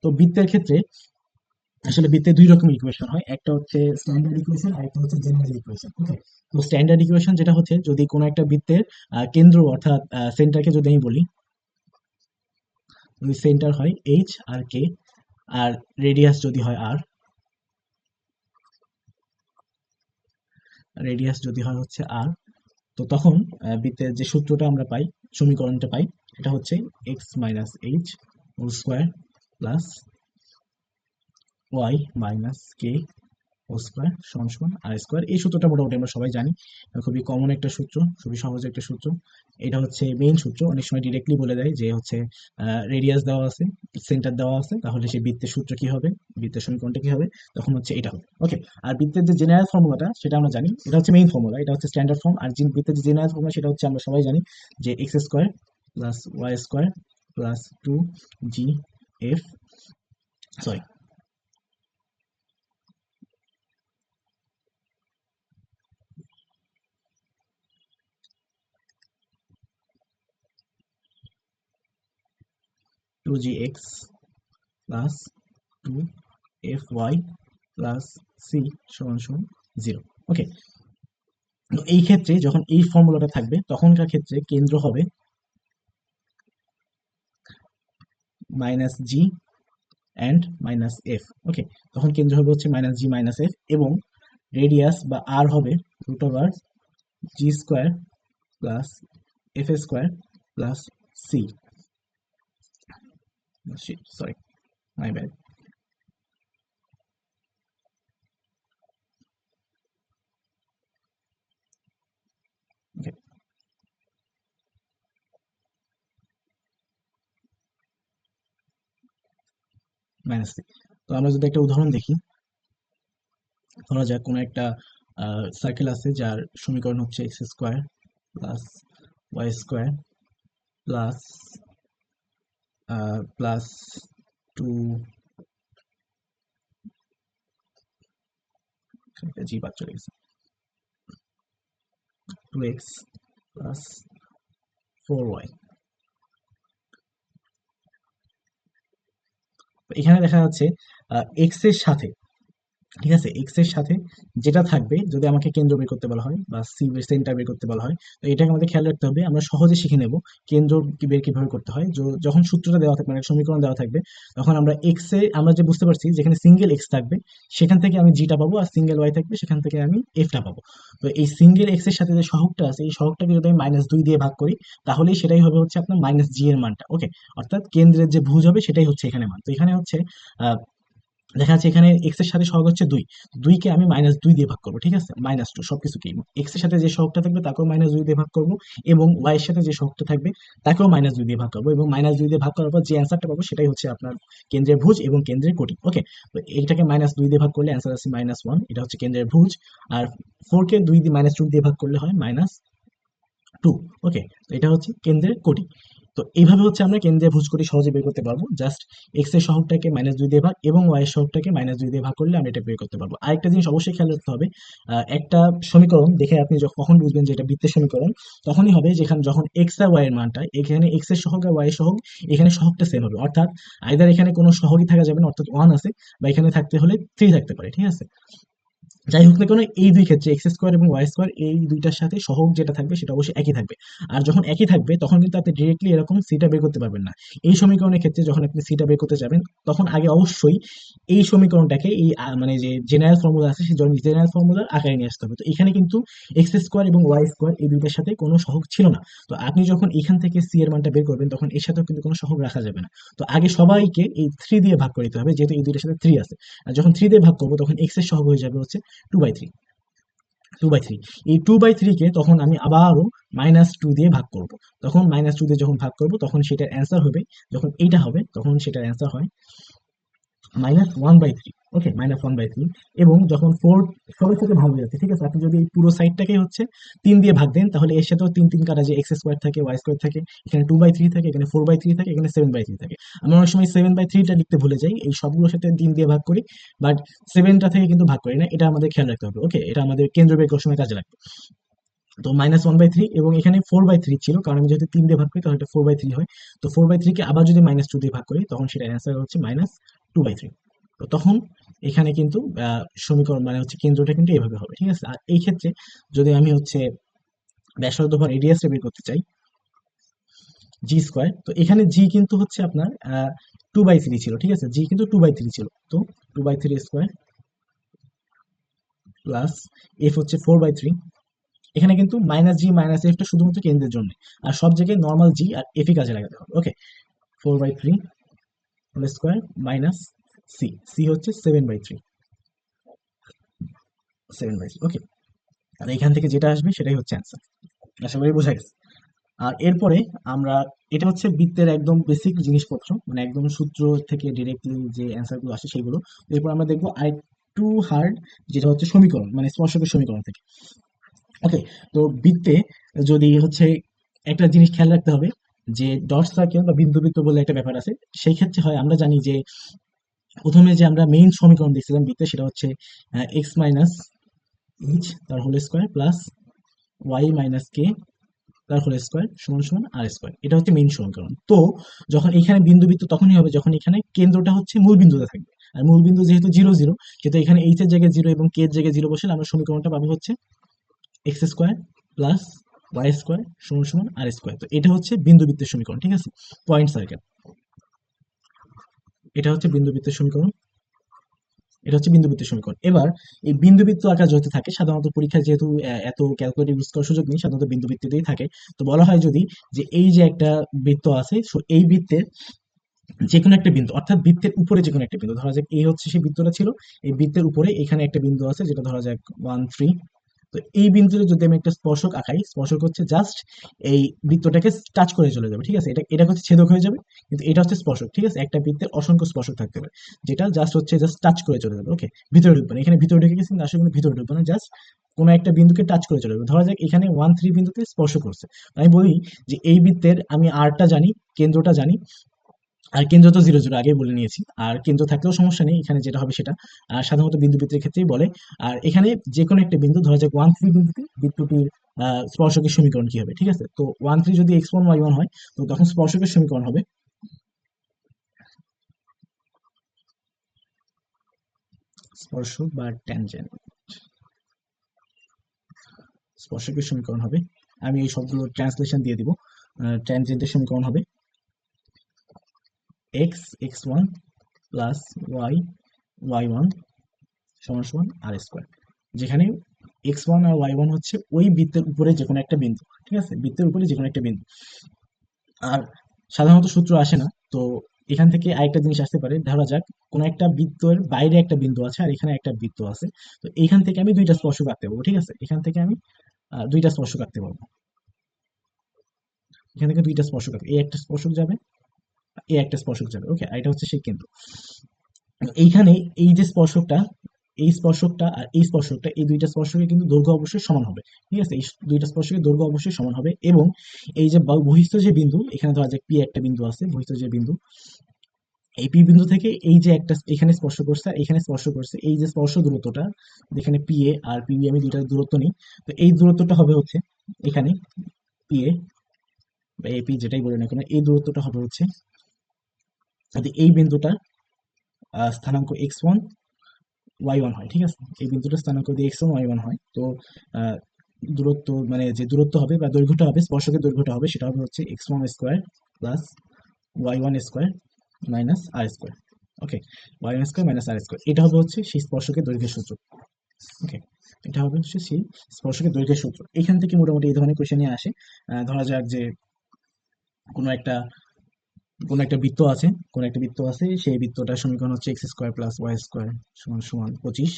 তো বৃত্তের ক্ষেত্রে আসলে বৃত্তে দুই রকমের ইকুয়েশন হয়, একটা হচ্ছে স্ট্যান্ডার্ড ইকুয়েশন আর একটা হচ্ছে জেনারেল ইকুয়েশন। ওকে, তো স্ট্যান্ডার্ড ইকুয়েশন যেটা হচ্ছে যদি কোনো একটা বৃত্তের কেন্দ্র অর্থাৎ সেন্টারকে যদি আমি বলি, যদি সেন্টার হয় এইচ আর কে, আর রেডিয়াস যদি হয় আর, রেডিয়াস যদি হয় হচ্ছে আর, তো তখন বৃত্তের যে সূত্রটা আমরা পাই, সমীকরণটা পাই, এটা হচ্ছে x minus h whole square plus y minus k whole square সমান সমান আর স্কোয়ার। এই সূত্রটা মোটামুটি আমরা সবাই জানি, খুবই কমন একটা সূত্র, খুবই সহজ একটা সূত্র। এটা হচ্ছে মেইন সূত্র, অনেক সময় ডিরেক্টলি বলে দেয় যে হচ্ছে রেডিয়াস দেওয়া আছে, সেন্টার দেওয়া আছে, তাহলে সেই বৃত্তের সূত্র কি হবে, বৃত্তের সমীকরণটা কি হবে, তখন হচ্ছে এটা হবে। ওকে, আর বৃত্তের যে জেনারেল ফর্মুলাটা সেটা আমরা জানি, এটা হচ্ছে মেইন ফর্মুলা, এটা হচ্ছে স্ট্যান্ডার্ড ফর্ম। আর যে বৃত্তের যে জেনারেল ফর্মুলা সেটা হচ্ছে আমরা সবাই জানি যে x square plus Y square plus 2 g f, sorry, 2 g x plus 2 f y plus c সমান সমান 0। ওকে, তো এই ক্ষেত্রে যখন এই ফর্মুলাটা থাকবে তখনকার ক্ষেত্রে কেন্দ্র হবে minus g and minus f. Okay, তখন কেন্দ্র হবে হচ্ছে মাইনাস জি মাইনাস এফ, এবং রেডিয়াস বা আর হবে root over g square plus f square plus c, sorry, my bad, okay, minus c. তো আমরা যদি একটা উদাহরণ দেখি, ধরা যাক কোনো একটা সার্কেল আছে যার সমীকরণ হচ্ছে X square plus Y square plus plus 2 G বাদ চলে গেছে, 2x প্লাস 4y। এখানে দেখা যাচ্ছে এক্স এর সাথে, ঠিক আছে, এক্স এর সাথে যেটা থাকবে যদি আমাকে কেন্দ্র বের করতে বলা হয় বা সি সেন্টার বের করতে বলা হয়, তো এটাকে আমাদের খেয়াল রাখতে হবে, আমরা সহজে শিখে নেব কেন্দ্র বের কিভাবে করতে হয়। যখন সূত্রটা দেওয়া থাকবে, মানে সমীকরণ দেওয়া থাকবে, তখন আমরা এক্স এ আমরা যে বুঝতে পারছি যেখানে সিঙ্গেল এক্স থাকবে সেখান থেকে আমি জিটা পাবো, আর সিঙ্গেল ওয়াই থাকবে সেখান থেকে আমি এফটা পাবো। তো এই সিঙ্গেল এক্স এর সাথে যে সহগটা আছে, এই সহগটাকে যদি আমি -2 দিয়ে ভাগ করি, তাহলেই সেটাই হবে হচ্ছে আপনার মাইনাস জি এর মানটা। ওকে, অর্থাৎ কেন্দ্রের যে ভুজ হবে সেটাই হচ্ছে এখানে মান। তো এখানে হচ্ছে দেখা যাচ্ছে এখানে এক্স এর সাথে সহগ হচ্ছে 2, 2 কে আমি -2 দিয়ে ভাগ করবো, ঠিক আছে, -2 সবকিছুকেই, এক্স এর সাথে যে সহগটা থাকবে তাকেও -2 দিয়ে ভাগ করবো, এবং ওয়াই এর সাথে যে সহগটা থাকবে তাকেও -2 দিয়ে ভাগ করবো, এবং -2 দিয়ে ভাগ করার পর যে অ্যান্সারটা পাবো সেটাই হচ্ছে আপনার কেন্দ্রের ভুজ এবং কেন্দ্রের কোটি। ওকে, তো এইটাকে -2 দিয়ে ভাগ করলে অ্যান্সার আছে -1, এটা হচ্ছে কেন্দ্রের ভুজ। আর 4 কে 2 দিয়ে -2 দিয়ে ভাগ করলে হয় -2। ওকে, তো এটা হচ্ছে কেন্দ্রের কোটি। তো এইভাবে হচ্ছে আমরা কেন্দ্রে ভুজ কোটি সহজে বের করতে পারবো, জাস্ট এক্স এর সহগটাকে -2 দিয়ে ভাগ এবং ওয়াই এর সহগটাকে -2 দিয়ে ভাগ করলে আমরা এটা বের করতে পারবো। আরেকটা জিনিস অবশ্যই খেয়াল রাখতে হবে, একটা সমীকরণ দেখে আপনি কখন বুঝবেন যে এটা বৃত্তের সমীকরণ, তখনই হবে যেখানে যখন এক্স আর ওয়াই এর মানটা, এখানে এক্স এর সহগ আর ওয়াই এর সহগ, এখানে সহগটা সেম হবে, অর্থাৎ আইদার এখানে কোনো সহগই থাকা যাবে না, অর্থাৎ 1 আছে, বা এখানে থাকতে হলে 3 থাকতে পারে, ঠিক আছে। যাই হোক না কেন, এই দুই ক্ষেত্রে এক্স স্কোয়ার এবং ওয়াই স্কোয়ার এই দুইটার সাথে সহগ যেটা থাকবে সেটা অবশ্যই একই থাকবে। আর যখন একই থাকবে তখন কিন্তু আপনি ডিরেক্টলি এরকম সিটা বের করতে পারবেন না। এই সমীকরণের ক্ষেত্রে যখন আপনি সিটা বের করতে যাবেন, তখন আগে অবশ্যই এই সমীকরণটাকে এই মানে যে জেনারেল ফর্মুলা আছে সেই জেনারেল ফর্মুলার আকারে নিয়ে আসতে হবে। তো এখানে কিন্তু এক্স স্কোয়ার এবং ওয়াই স্কোয়ার এই দুইটার সাথে কোনো সহগ ছিল না। তো আপনি যখন এখান থেকে সি এর মানটা বের করবেন তখন এর সাথেও কিন্তু কোনো সহগ রাখা যাবে না। তো আগে সবাইকে এই 3 দিয়ে ভাগ করে দিতে হবে, যেহেতু এই দুইটার সাথে 3 আছে। আর যখন 3 দিয়ে ভাগ করবো তখন এক্স এর সহগ হয়ে যাবে হচ্ছে 2/3, 2/3। এই 2/3 কে তখন আমি আবারও -2 দিয়ে ভাগ করব। তখন -2 দিয়ে যখন ভাগ করব তখন সেটার অ্যান্সার হবে, যখন এইটা হবে তখন সেটার অ্যান্সার হয় -1/3। ওকে, -1/3। এবং যখন 4 সবার সাথে ভাগ হয়ে যাচ্ছে, ঠিক আছে, আপনি যদি এই পুরো সাইডটাকে হচ্ছে 3 দিয়ে ভাগ দেন তাহলে এর সাথেও 3 3 কাটা, যে এক্স স্কোয়ার থাকে, ওয়াই স্কোয়ার থাকে, এখানে 2/3 থাকে, এখানে 4/3 থাকে, এখানে 7/3 থাকে। আমরা অনেক সময় 7/3টা লিখতে ভুলে যাই, এই সবগুলোর সাথে 3 দিয়ে ভাগ করি, বাট 7টা থেকে কিন্তু ভাগ করি না, এটা আমাদের খেয়াল রাখতে হবে। ওকে, এটা আমাদের কেন্দ্র বের করার সময় কাজে লাগবে। তো -1/3, এবং এখানে 4/3 ছিল, কারণ আমি যেহেতু 3 দিয়ে ভাগ করি তাহলে এটা 4/3 হয়। তো 4/3 কে আবার যদি -2 দিয়ে ভাগ করি তখন সেটার অ্যান্সার হচ্ছে -2/3। তো তখন এখানে কিন্তু সমীকরণ মানে হচ্ছে কেন্দ্রটা কিন্তু এভাবে হবে, ঠিক আছে। আর এই ক্ষেত্রে যদি আমি হচ্ছে ব্যাসার্ধ বা রেডিয়াসটা বের করতে চাই, জি স্কোয়ার, তো এখানে জি কিন্তু হচ্ছে আপনার 2/3 ছিল, ঠিক আছে। জি কিন্তু 2/3 ছিল, তো 2/3 স্কোয়ার প্লাস এফ হচ্ছে 4/3। এখানে কিন্তু -g - f টা শুধুমাত্র কেন্দ্রের জন্য, আর সব জায়গায় নর্মাল জি আর এফই কাজে লাগাতে হবে। Okay, 4/3 whole square minus C, C হচ্ছে 7/3, 7/3। ওকে, আর এখান থেকে যেটা আসবে সেটাই হচ্ছে অ্যান্সার। আশা করি বোঝা গেছে। আর এরপরে আমরা, এটা হচ্ছে বৃত্তের একদম বেসিক জিনিসপত্র, মানে একদম সূত্র থেকে ডিরেক্টলি যে অ্যান্সারগুলো আসে সেগুলো। এরপর আমরা দেখবো আরেকটু হার্ড, যেটা হচ্ছে সমীকরণ, মানে স্পর্শকের সমীকরণ থেকে। ওকে, তো বৃত্তে যদি হচ্ছে একটা জিনিস খেয়াল রাখতে হবে, যে ডট সার্কেল বা বিন্দুবৃত্ত বলে একটা ব্যাপার আছে। সেই ক্ষেত্রে হয়, আমরা জানি যে প্রথমে যে আমরা মেইন সমীকরণ দেখছিলাম বৃত্তে, সেটা হচ্ছে এক্স মাইনাস এইচ তার whole square plus y minus k তার হোল স্কোয়ার সমান সমান আর স্কোয়ার। এটা হচ্ছে মেইন সমীকরণ। তো যখন এখানে বিন্দুবৃত্ত তখনই হবে যখন এখানে কেন্দ্রটা হচ্ছে মূল বিন্দুতে থাকবে। আর মূল বিন্দু যেহেতু 0 0, কিন্তু এখানে এইচ এর জায়গায় 0 এবং কে এর জায়গায় 0 বসে আমরা সমীকরণটা পাবো হচ্ছে X square plus Y square সমান সমান আর স্কোয়ার। তো এটা হচ্ছে বিন্দুবৃত্তের সমীকরণ, ঠিক আছে, পয়েন্ট সার্কেল। এটা হচ্ছে বিন্দুবৃত্তের সমীকরণ, এটা হচ্ছে বিন্দুবৃত্তের সমীকরণ। এবার এই বিন্দুবৃত্ত আকার যদি থাকে, সাধারণত পরীক্ষায় যেহেতু এত ক্যালকুলেটর ইউজ করার সুযোগ নেই, সাধারণত বিন্দুবৃত্তিতেই থাকে। তো বলা হয় যদি, যে এই যে একটা বৃত্ত আছে, সো এই বৃত্তের যে কোনো একটা বিন্দু, অর্থাৎ বৃত্তের উপরে যে কোনো একটা বিন্দু, ধরা যাক এই হচ্ছে সেই বৃত্তটা ছিল, এই বৃত্তের উপরে এখানে একটা বিন্দু আছে যেটা ধরা যাক 1 3। তো এই বিন্দুতে যদি আমি একটা স্পর্শক আঁকাই, স্পর্শক হচ্ছে জাস্ট এই বৃত্তটাকে টাচ করে চলে যাবে, ঠিক আছে। এটা হচ্ছে ছেদক হয়ে যাবে, কিন্তু এটা হচ্ছে স্পর্শক, ঠিক আছে। একটা বৃত্তের অসংখ্য স্পর্শক থাকতে পারে, যেটা জাস্ট টাচ করে চলে যাবে। ওকে, ভিতরে ঢুকবে না, এখানে ভিতরে ঢুকে গেছে কিন্তু আসলে কিন্তু ভিতরে ঢুকবে না, জাস্ট কোনো একটা বিন্দুকে টাচ করে চলে যাবে। ধরা যাক এখানে 1 3 বিন্দুতে স্পর্শ করছে। আমি বলি যে এই বৃত্তের আমি আরটা জানি, কেন্দ্রটা জানি, আর কেন্দ্র তো 0 0 আগেই বলে নিয়েছি। আর কেন্দ্র থাকলেও সমস্যা নেই, এখানে যেটা হবে সেটা সাধারণত বিন্দুবৃত্তের ক্ষেত্রেই বলে। আর এখানে যে কোনো একটা বিন্দু, ধরা যাক 1 3 বিন্দুতে বৃত্তটির স্পর্শকের সমীকরণ কি হবে, ঠিক আছে। তো 1 3 যদি x1 y1 হয়, তো তখন স্পর্শকের সমীকরণ হবে স্পর্শক বা ট্যানজেন্ট, স্পর্শকের সমীকরণ হবে, আমি এই সবগুলো ট্রান্সলেশন দিয়ে দিব। ট্যানজেন্টের সমীকরণ হবে x x1 plus y y1 সমান সমান আর স্কোয়ার, যেখানে x1 আর y1 হচ্ছে ওই বৃত্তের উপরে যে কোনো একটা বিন্দু, ঠিক আছে, বৃত্তের উপরে যে কোনো একটা বিন্দু। আর সাধারণত সূত্র আসে না, তো এখান থেকে আরেকটা জিনিস আসতে পারে, ধরা যাক কোনো একটা বৃত্তের বাইরে একটা বিন্দু আছে আর এখানে একটা বৃত্ত আছে। তো এখান থেকে আমি দুইটা স্পর্শক আঁকতে পারবো, ঠিক আছে। এখান থেকে আমি দুইটা স্পর্শক আঁকতে পারবো, এখান থেকে দুইটা স্পর্শক আঁকতে, এই একটা স্পর্শক যাবে, এই একটা স্পর্শক যাবে। ওকে, আর এটা হচ্ছে সেই কেন্দ্র। এইখানে এই যে স্পর্শকটা, এই স্পর্শকটা আর এই স্পর্শকটা, এই দুইটা স্পর্শকের কিন্তু দৈর্ঘ্য অবশ্যই সমান হবে, ঠিক আছে। এই দুইটা স্পর্শকের দৈর্ঘ্য অবশ্যই সমান হবে, এবং এই যে বহিস্থ যে বিন্দু, এখানে ধরা যাক পি একটা বিন্দু আছে, বহিস্থ যে বিন্দু, এই পি বিন্দু থেকে এই যে একটা এখানে স্পর্শ করছে আর এখানে স্পর্শ করছে, এই যে স্পর্শ দূরত্বটা, এখানে পি এ আর পি বি আমি দুইটা দূরত্ব নিই, তো এই দূরত্বটা হবে হচ্ছে এখানে পি এ বা এপি যেটাই বলে না কেন, এই দূরত্বটা হবে হচ্ছে, যদি এই বিন্দুটা স্থানাঙ্ক x1 y1 হয়, ঠিক আছে, এই বিন্দুটা স্থানাঙ্ক যদি x1 y1 হয়, তো আহ, দূরত্ব মানে যে দূরত্ব হবে বা দৈর্ঘ্যটা হবে, স্পর্শকের দৈর্ঘ্যটা হবে, সেটা হবে হচ্ছে x1 square plus y1 square minus r square. Okay, y1 square minus r square, এটা হবে হচ্ছে সেই স্পর্শকের দৈর্ঘ্যের সূত্র। ওকে, এটা হবে হচ্ছে সেই স্পর্শকের দৈর্ঘ্যের সূত্র। এখান থেকে মোটামুটি এই ধরনের কোশ্চেনই আসে। ধরা যাক যে কোনো একটা কোনো একটা বৃত্ত আছে, কোনো একটা বৃত্ত আছে, সেই বৃত্তটার সমীকরণ হচ্ছে X square plus Y square সমান সমান 25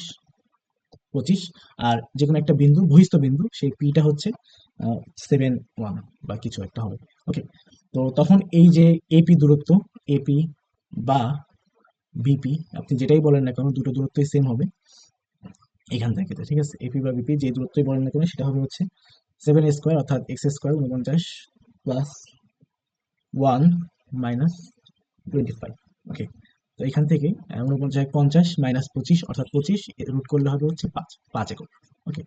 25। আর যে কোনো একটা বিন্দু, বহিস্থ বিন্দু, সেই পিটা হচ্ছে 7 1 বা কিছু একটা হবে। ওকে, তো তখন এই যে এপি দূরত্ব, এপি বা বিপি, আপনি যেটাই বলেন না কেন, দুটো দূরত্বই সেম হবে এখান থেকে, ঠিক আছে। এপি বা বিপি যে দূরত্বই বলেন না কেন, সেটা হবে হচ্ছে 7 স্কোয়ার, অর্থাৎ এক্স স্কোয়ার 49 প্লাস 1 - 25। ওকে, তো এখান থেকে 49 50 - 25 অর্থাৎ 25 রুট করলে হবে হচ্ছে 5 5 একক। ওকে,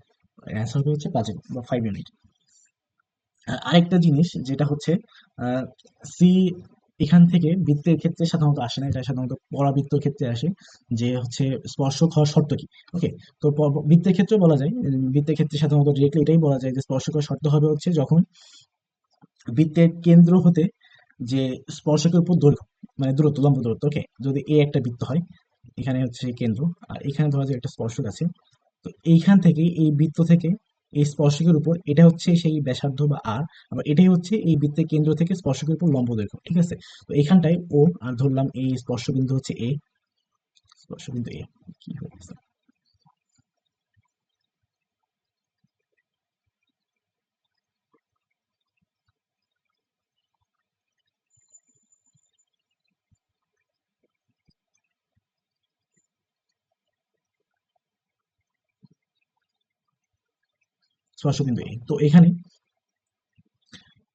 অ্যান্সার হবে হচ্ছে 5 ইউনিট বা 5 ইউনিট। আরেকটা জিনিস যেটা হচ্ছে সি এখান থেকে বৃত্তের ক্ষেত্রে সাধারণত আসে না, এটা সাধারণত পরাবৃত্তর ক্ষেত্রে আসে, যে হচ্ছে স্পর্শক হওয়ার শর্ত কি। ওকে, তো বৃত্তের ক্ষেত্রে বলা যায়, বৃত্তের ক্ষেত্রে সাধারণত ডিরেক্টলি এটাই বলা যায় যে স্পর্শক হওয়ার শর্ত হবে হচ্ছে যখন বৃত্তের কেন্দ্র হতে যে স্পর্শকের উপর দৈর্ঘ্য, মানে দূরত্ব, লম্ব দূরত্ব। ওকে, যদি এ একটা বৃত্ত হয়, এখানে হচ্ছে সেই কেন্দ্র, আর এখানে ধরা যায় একটা স্পর্শক আছে, তো এইখান থেকে এই বৃত্ত থেকে এই স্পর্শকের উপর এটা হচ্ছে সেই ব্যাসার্ধ বা আর, আবার এটাই হচ্ছে এই বৃত্তের কেন্দ্র থেকে স্পর্শকের উপর লম্ব দৈর্ঘ্য। ঠিক আছে, তো এখানটায় ও, আর ধরলাম এই স্পর্শবিন্দু হচ্ছে এ, স্পর্শবিন্দু এ। কি হয়েছে? স্পর্শবিন্দু এ, তো এখানে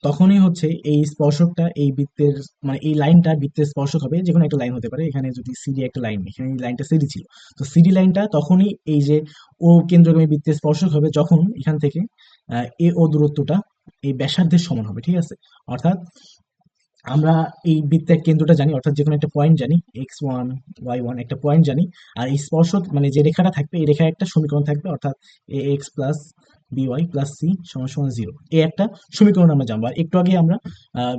তখনই হচ্ছে এই স্পর্শকটা এই বৃত্তের, মানে এই লাইনটা বৃত্তের স্পর্শক হবে, যে কোনো একটা লাইন হতে পারে। এখানে যদি সিডি একটা লাইন, এখানে এই লাইনটা সিডি ছিল, তো সিডি লাইনটা তখনই এই যে ও কেন্দ্রগামী বৃত্তের স্পর্শক হবে যখন এখান থেকে এ ও দূরত্বটা এই ব্যাসার্ধের সমান হবে। ঠিক আছে, অর্থাৎ আমরা এই বৃত্তের কেন্দ্রটা জানি, অর্থাৎ যে কোনো একটা পয়েন্ট জানি, x1 y1 একটা পয়েন্ট জানি, আর এই স্পর্শক মানে যে রেখাটা থাকবে এই রেখায় একটা সমীকরণ থাকবে, অর্থাৎ ax plus by plus c সমান সমান 0, এই একটা সমীকরণ আমরা জানবো। আর একটু আগে আমরা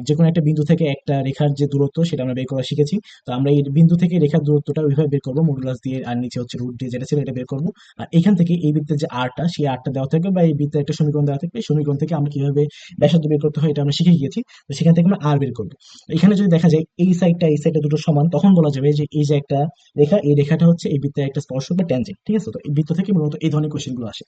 যে কোনো একটা বিন্দু থেকে একটা রেখার যে দূরত্ব সেটা আমরা বের করা শিখেছি, তো আমরা এই বিন্দু থেকে রেখার দূরত্বটা ওইভাবে বের করবো, মডুলাস দিয়ে, আর নিচে হচ্ছে রুট দিয়ে যেটা ছিল এটা বের করবো। আর এখান থেকে এই বৃত্তের যে আরটা, সেই আরটা দেওয়া থাকবে, বা এই বৃত্তের একটা সমীকরণ দেওয়া থাকবে, এই সমীকরণ থেকে আমরা কিভাবে ব্যাসার্ধ বের করতে হয় এটা আমরা শিখে গিয়েছি, তো সেখান থেকে আমরা আর বের করবো। এখানে যদি দেখা যায় এই সাইডটা এই সাইডটা দুটো সমান, তখন বলা যাবে যে এই যে একটা রেখা, এই রেখাটা হচ্ছে এই বৃত্তের একটা স্পর্শক বা ট্যানজেন্ট। ঠিক আছে, তো এই বৃত্ত থেকে মূলত এই ধরনের কোশ্চেন গুলো আসে।